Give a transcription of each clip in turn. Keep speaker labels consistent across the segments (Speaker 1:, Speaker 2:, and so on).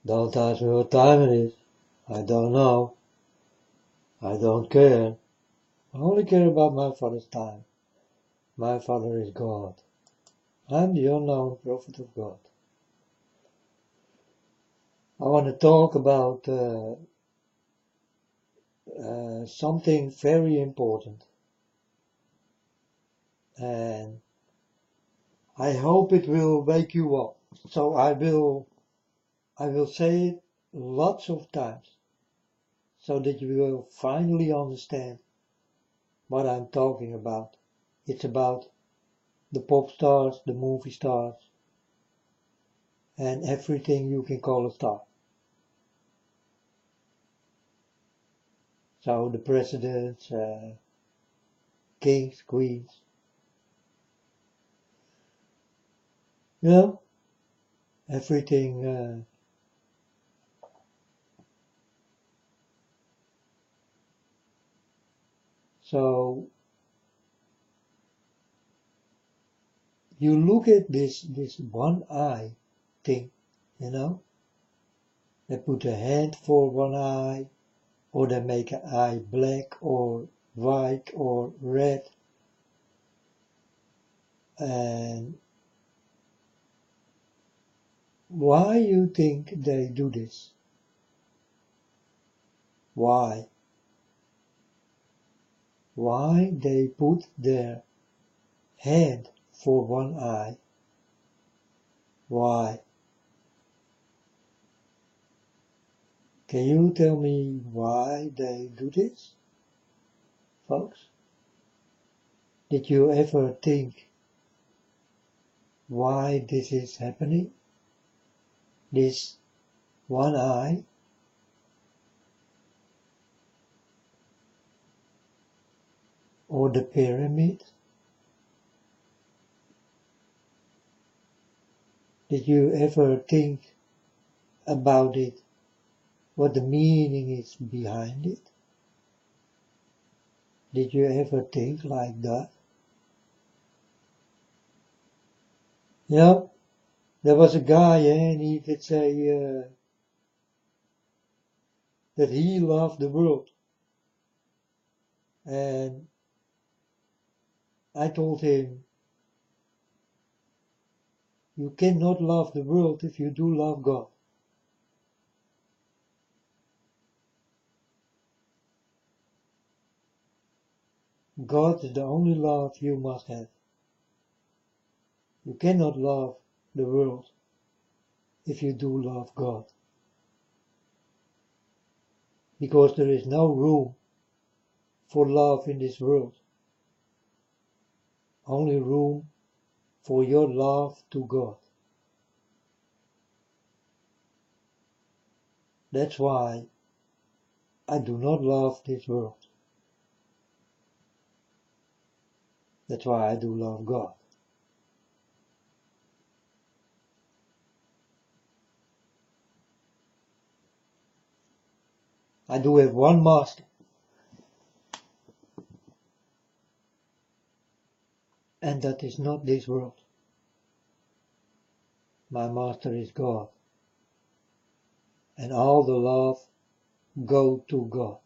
Speaker 1: Don't ask me what time it is. I don't know. I don't care. I only care about my Father's time. My Father is God. I'm the unknown prophet of God. I want to talk about something very important. And I hope it will wake you up. So I will say it lots of times so that you will finally understand what I'm talking about. It's about the pop stars, the movie stars, and everything you can call a star. So the presidents, kings, queens, you know, everything. So you look at this one eye thing, you know. They put a hand for one eye, or they make an eye black or white or red, and why you think they do this? Why? Why they put their hand for one eye? Why? Can you tell me why they do this, folks? Did you ever think why this is happening? This one eye? Or the pyramid? Did you ever think about it, what the meaning is behind it? Did you ever think like that? You know, there was a guy and he could say that he loved the world. And I told him, you cannot love the world if you do love God. God is the only love you must have. You cannot love the world if you do love God. Because there is no room for love in this world. Only room for your love to God. That's why I do not love this world. That's why I do love God. I do have one master. And that is not this world. My master is God. And all the love go to God.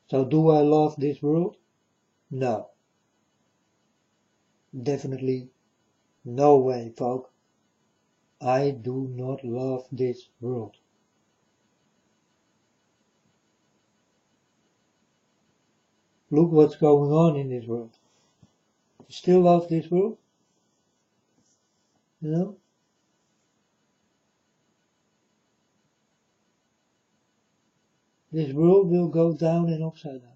Speaker 1: So do I love this world? No. Definitely no way, folks. I do not love this world. Look what's going on in this world. You still love this world? You know? This world will go down and upside down.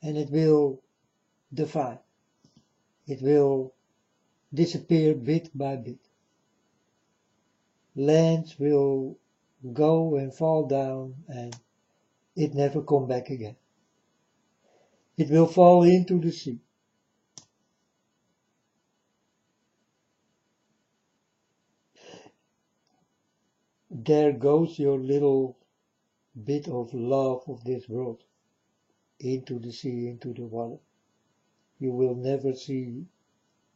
Speaker 1: And it will divide. It will disappear bit by bit. Lands will go and fall down and it never come back again. It will fall into the sea. There goes your little bit of love of this world into the sea, into the water. You will never see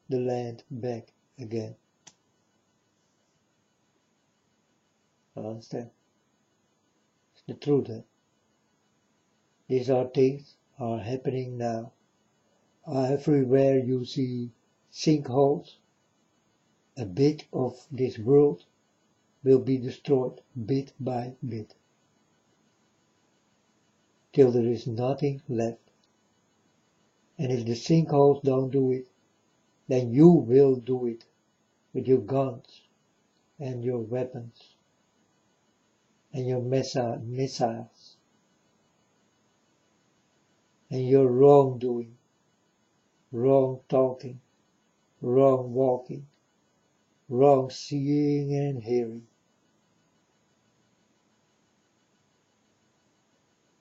Speaker 1: the land back again. Understand? It's the truth. These are things are happening now. Everywhere you see sinkholes, a bit of this world will be destroyed bit by bit, till there is nothing left. And if the sinkholes don't do it, then you will do it with your guns and your weapons and your missiles and your wrongdoing, wrong talking, wrong walking, wrong seeing and hearing.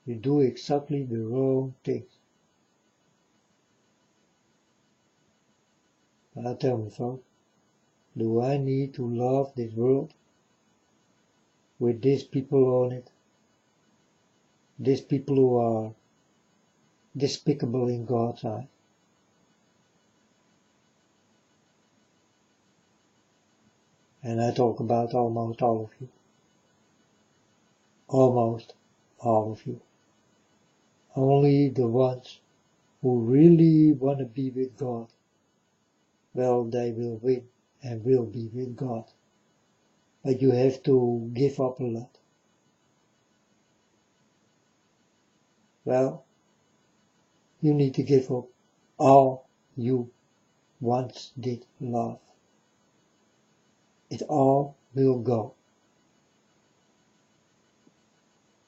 Speaker 1: You do exactly the wrong things. Now tell me, folks, do I need to love this world with these people on it? These people who are despicable in God's eyes. And I talk about almost all of you. Almost all of you. Only the ones who really want to be with God, well, they will win and will be with God. But you have to give up a lot. Well, you need to give up all you once did love. It all will go.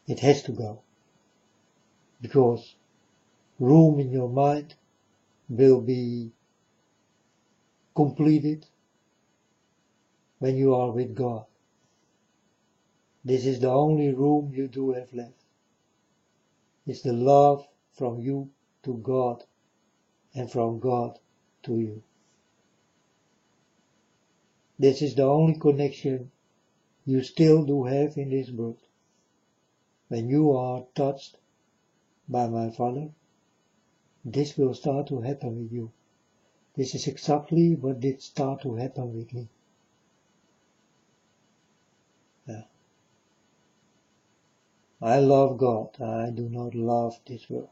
Speaker 1: It has to go. Because room in your mind will be completed when you are with God. This is the only room you do have left. It's the love from you to God and from God to you. This is the only connection you still do have in this world. When you are touched by my Father, this will start to happen with you. This is exactly what did start to happen with me. Yeah. I love God. I do not love this world.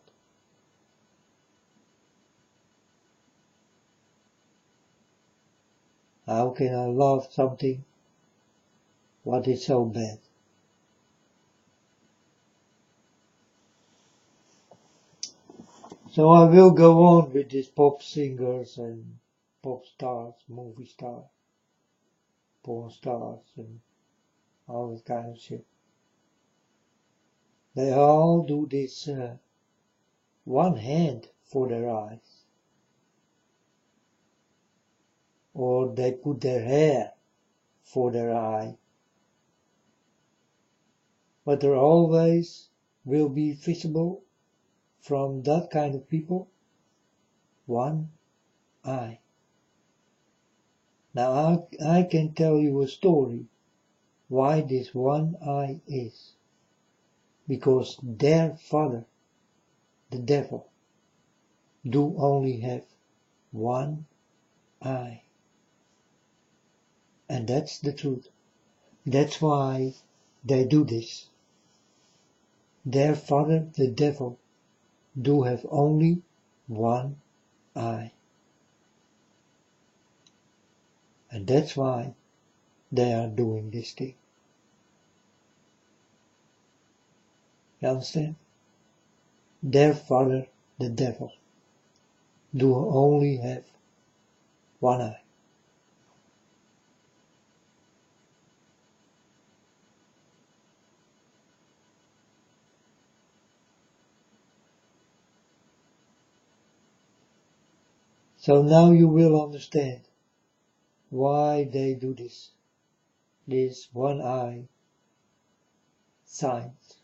Speaker 1: How can I love something what is so bad? So I will go on with these pop singers and pop stars, movie stars, porn stars and all that kind of shit. They all do this one hand for their eyes. Or they put their hair for their eye. But there always will be visible from that kind of people one eye. Now I can tell you a story why this one eye is. Because their father, the devil, do only have one eye. And that's the truth. That's why they do this. Their father, the devil, do have only one eye. And that's why they are doing this thing. You understand? Their father, the devil, do only have one eye. So now you will understand why they do this one eye signs.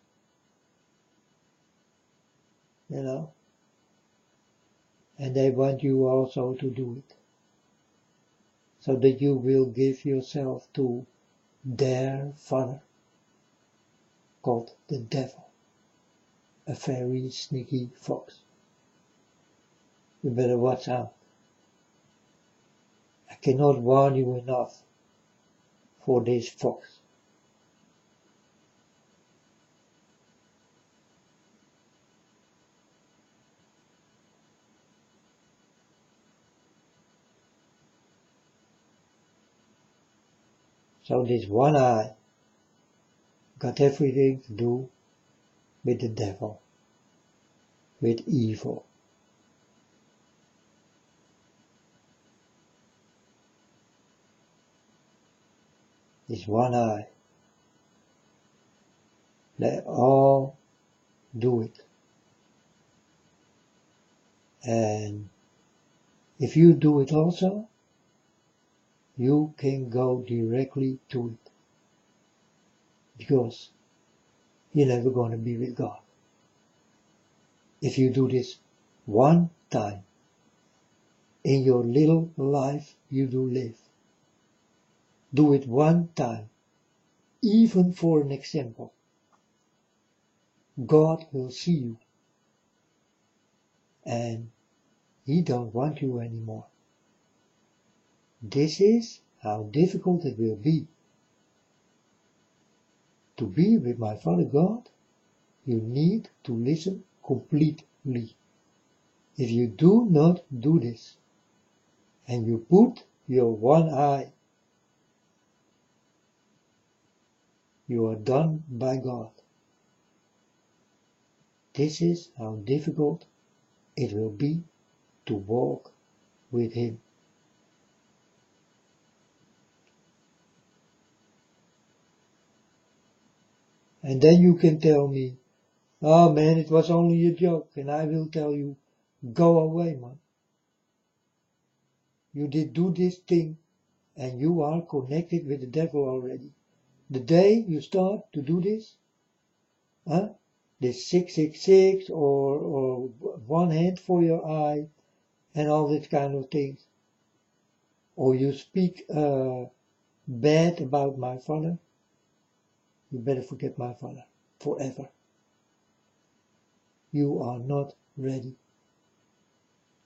Speaker 1: You know? And they want you also to do it. So that you will give yourself to their father, called the devil, a very sneaky fox. You better watch out. I cannot warn you enough for this fox. So this one eye got everything to do with the devil, with evil. This one eye. They all do it. And if you do it also, you can go directly to it. Because you're never going to be with God. If you do this one time in your little life you do live, do it one time, even for an example. God will see you, and He don't want you anymore. This is how difficult it will be. To be with my Father God, you need to listen completely. If you do not do this, and you put your one eye, you are done by God. This is how difficult it will be to walk with Him. And then you can tell me, oh man, it was only a joke, and I will tell you, go away, man. You did do this thing, and you are connected with the devil already. The day you start to do this, this 666 or one hand for your eye, and all that kind of things, or you speak bad about my Father, you better forget my Father forever. You are not ready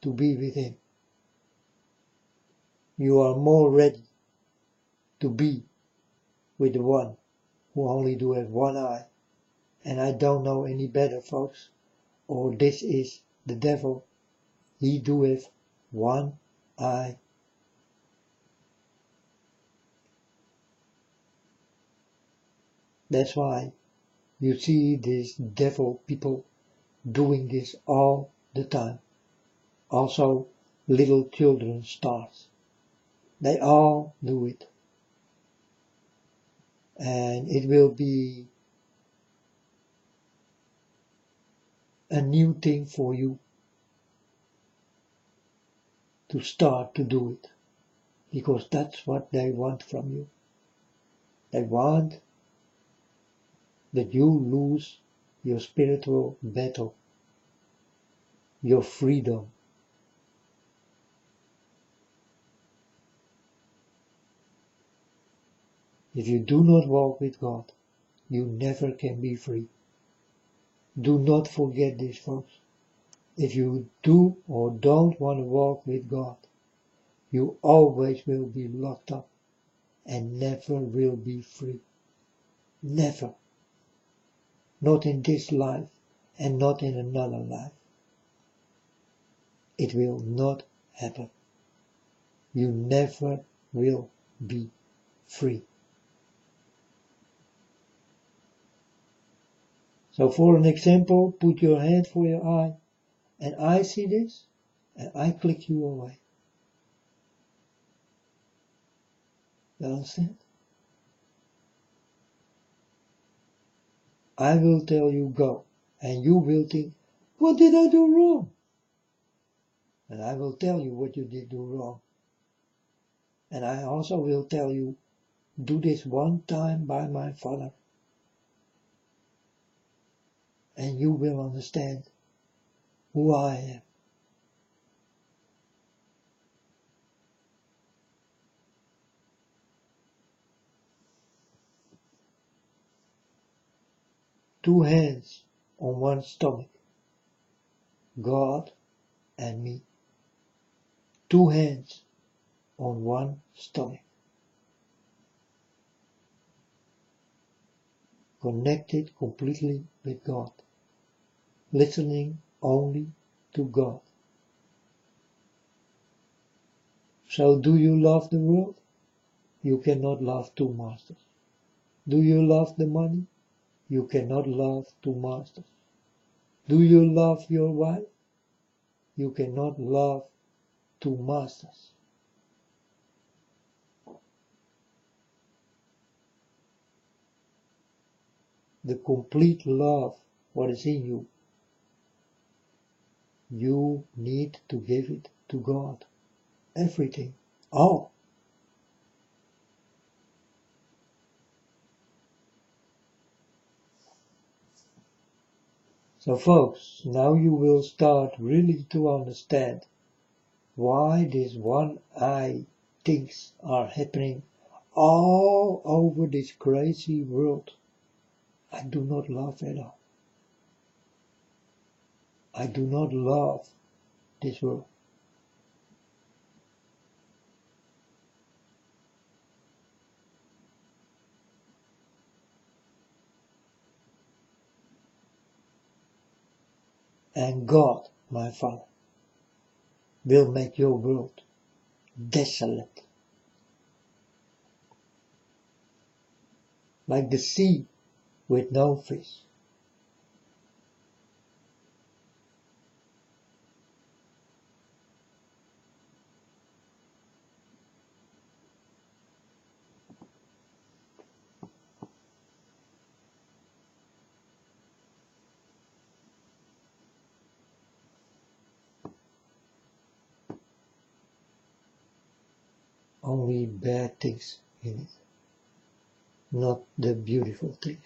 Speaker 1: to be with Him. You are more ready to be with the one who only do have one eye. And I don't know any better, folks. Or this is the devil. He do have one eye. That's why you see these devil people doing this all the time. Also, little children stars. They all do it. And it will be a new thing for you to start to do it. Because that's what they want from you. They want that you lose your spiritual battle, your freedom. If you do not walk with God, you never can be free. Do not forget this, folks. If you do or don't want to walk with God, you always will be locked up and never will be free. Never. Not in this life and not in another life. It will not happen. You never will be free. So for an example, put your hand for your eye, and I see this, and I click you away. You understand? I will tell you go, and you will think, what did I do wrong? And I will tell you what you did do wrong. And I also will tell you, do this one time by my Father. And you will understand who I am. Two hands on one stomach. God and me. Two hands on one stomach. Connected completely with God. Listening only to God. So do you love the world? You cannot love two masters. Do you love the money? You cannot love two masters. Do you love your wife? You cannot love two masters. The complete love, what is in you, you need to give it to God. Everything. All. So folks, now you will start really to understand why these one-eye things are happening all over this crazy world. I do not love at all. I do not love this world. And God, my Father, will make your world desolate. Like the sea with no fish. Only bad things in it, not the beautiful things.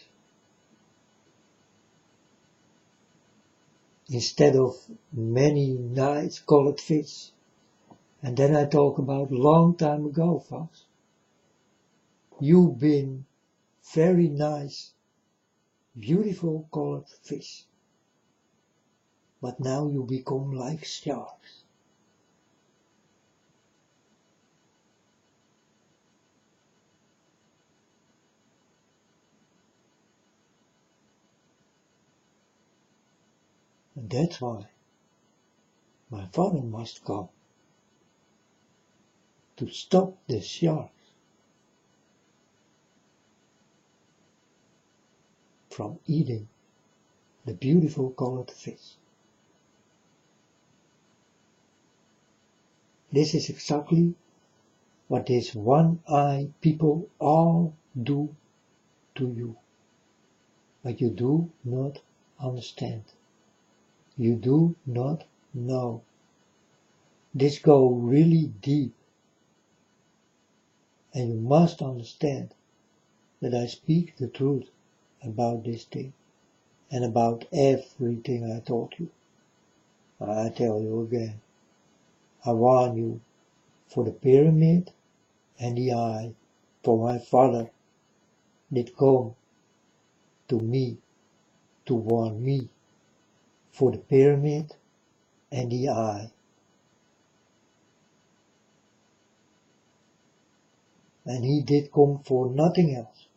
Speaker 1: Instead of many nice colored fish, and then I talk about long time ago, folks. You've been very nice, beautiful colored fish, but now you become like sharks. And that's why my Father must come to stop the sharks from eating the beautiful colored fish. This is exactly what these one-eye people all do to you. But you do not understand. You do not know. This goes really deep. And you must understand that I speak the truth about this thing and about everything I told you. I tell you again, I warn you for the pyramid and the eye, for my Father did come to me to warn me for the pyramid and the eye. And he did come for nothing else.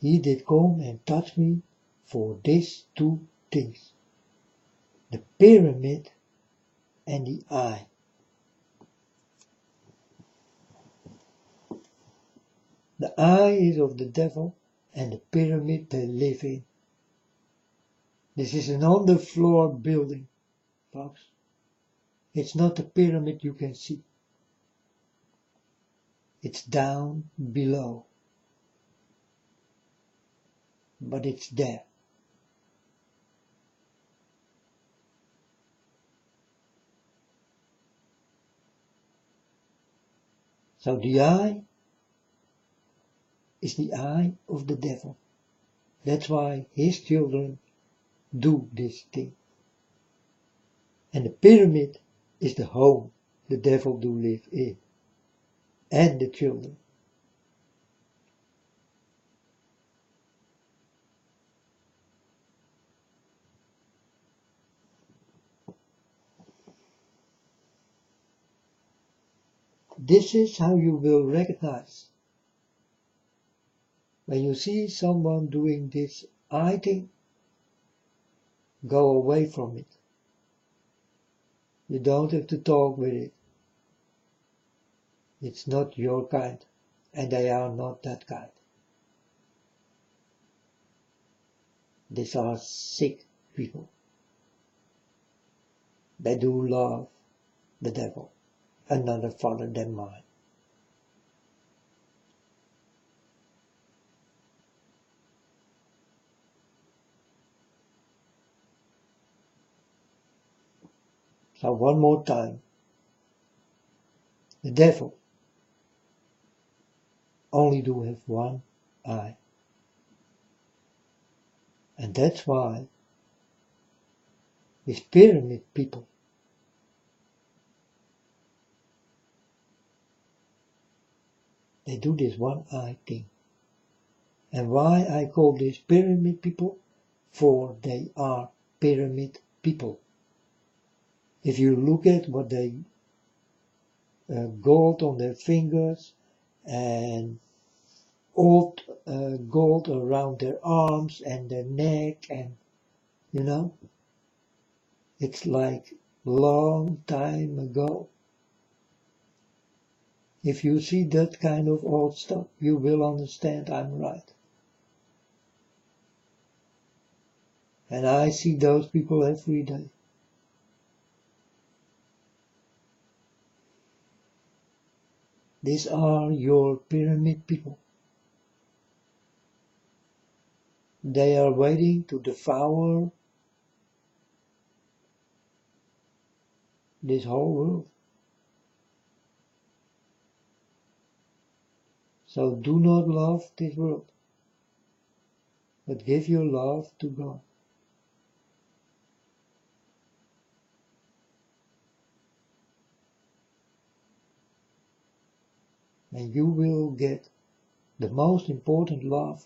Speaker 1: He did come and touch me for these two things. The pyramid and the eye. The eye is of the devil and the pyramid they live in. This is an underfloor building, folks. It's not a pyramid you can see. It's down below. But it's there. So the eye is the eye of the devil. That's why his children do this thing. And the pyramid is the home the devil do live in. And the children. This is how you will recognize. When you see someone doing this eye thing, go away from it. You don't have to talk with it. It's not your kind, and they are not that kind. These are sick people. They do love the devil, another father than mine. So one more time, the devil only do have one eye. And that's why these pyramid people, they do this one eye thing. And why I call these pyramid people? For they are pyramid people. If you look at what they gold on their fingers and old gold around their arms and their neck, and it's like long time ago. If you see that kind of old stuff, you will understand I'm right. And I see those people every day. These are your pyramid people. They are waiting to devour this whole world. So do not love this world, but give your love to God. And you will get the most important love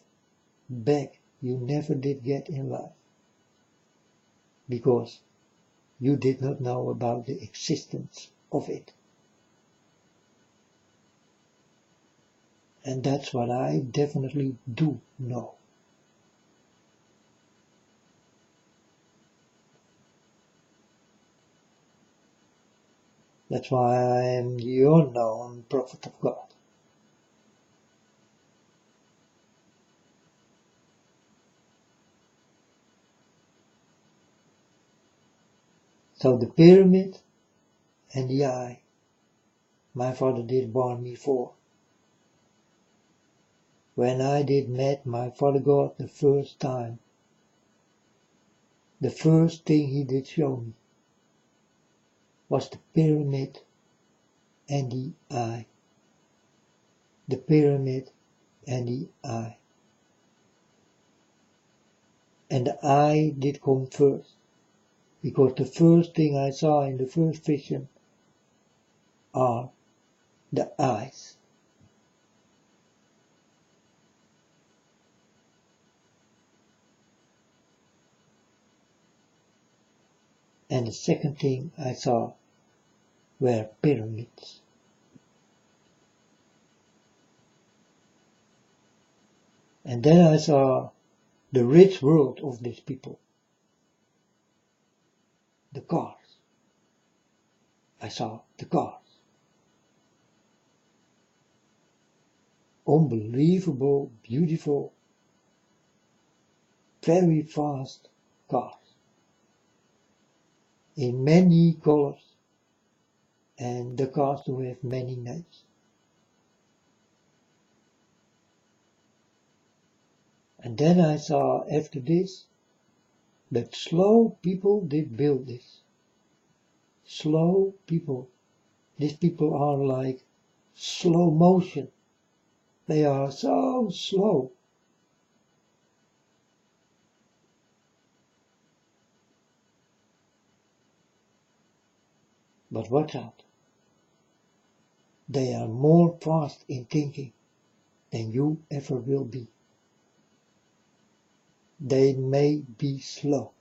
Speaker 1: back you never did get in life. Because you did not know about the existence of it. And that's what I definitely do know. That's why I am the unknown prophet of God. So the pyramid and the eye, my father did warn me for. When I did met my Father God the first time, the first thing he did show me was the pyramid and the eye. The pyramid and the eye. And the eye did come first, because the first thing I saw in the first vision are the eyes. And the second thing I saw were pyramids. And then I saw the rich world of these people. The cars. I saw the cars. Unbelievable, beautiful, very fast cars. In many colors. And the cars do have many names. And then I saw after this that slow people did build this. Slow people. These people are like slow motion. They are so slow. But watch out. They are more fast in thinking than you ever will be. They may be slow,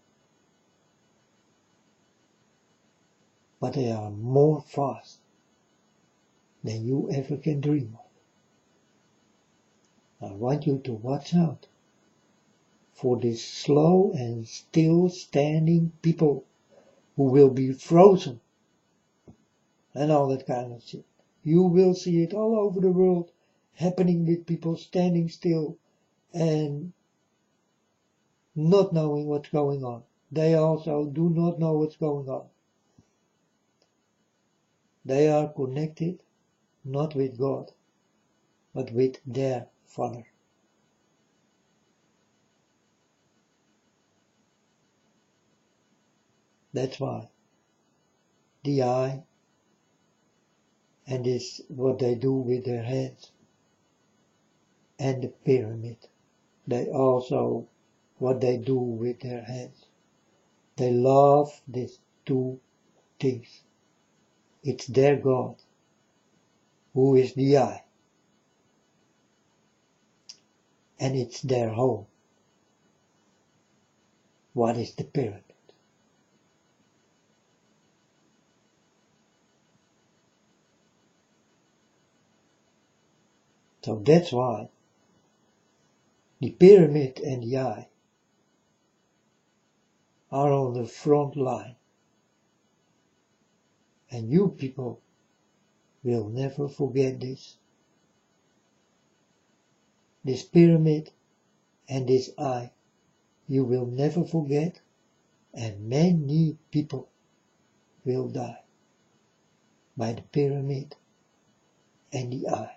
Speaker 1: but they are more fast than you ever can dream of. I want you to watch out for these slow and still standing people who will be frozen and all that kind of shit. You will see it all over the world happening with people standing still and not knowing what's going on. They also do not know what's going on. They are connected not with God, but with their Father. That's why the eye, and is what they do with their hands, and the pyramid, they also what they do with their hands. They love these two things. It's their God, who is the eye, and it's their home. What is the pyramid? So that's why the pyramid and the eye are on the front line. And you people will never forget this. This pyramid and this eye, you will never forget, and many people will die by the pyramid and the eye.